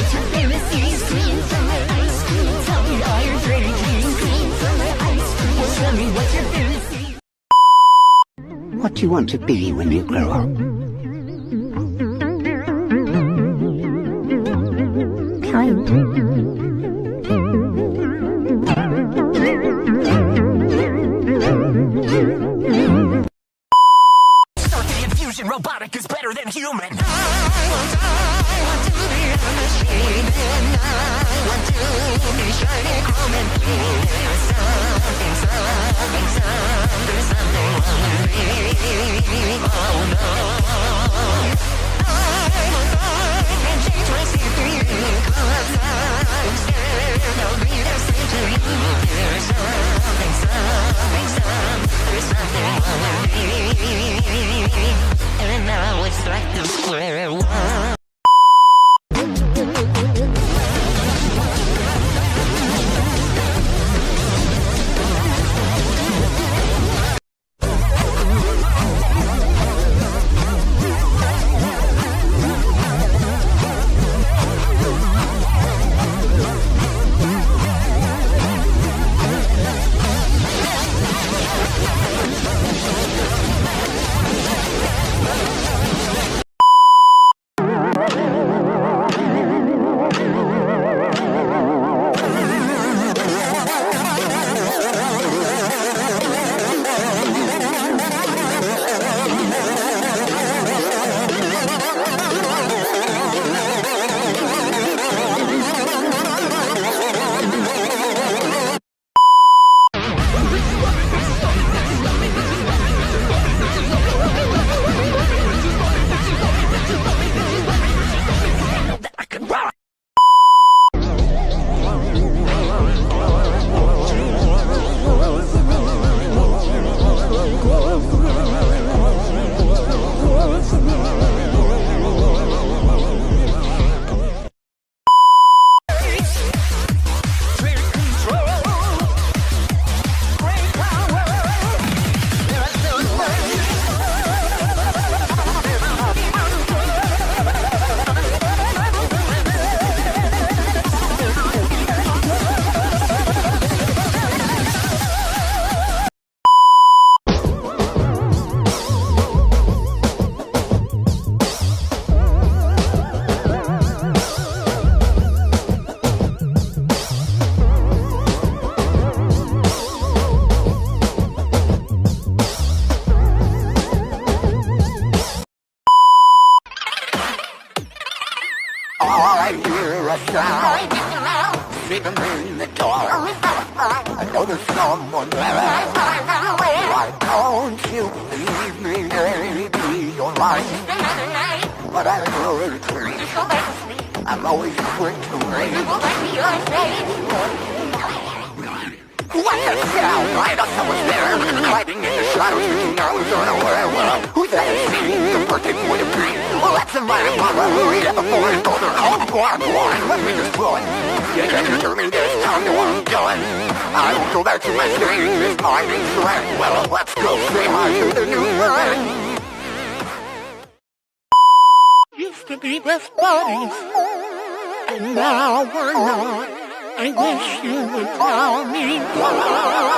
what's your fantasy? Scream from my ice cream. Tell me all your dirty dreams. Scream from my ice cream. Well, tell me what's your fantasy? What do you want to be when you grow up? Kind. Circuit infusion, robotic is better than human. I want to be a machine, and I want to be shiny, chrome, and clean. There's something wrong with me. Oh no. I can change my secret, 'cause I'm scared I'll be the same to you. There's something wrong with me. And now it's back to square one. I hear a sound, even in the dark. I know there's someone there. Why don't you leave me, maybe you're right. But I heard a tree. I'm always quick to rage. What's that sound? I thought someone's there, hiding in the shadows, now he's unaware. Well, who's that? The person would have been. Well, that's a mighty mother who read up before his daughter. Oh, go on, let me just run. You can't hear me, there's time to undone. I will go back to my stage, this mind is right. Well, let's go say hi to the new friend. Used to be best buddies, and now we're not. I wish you would tell me why.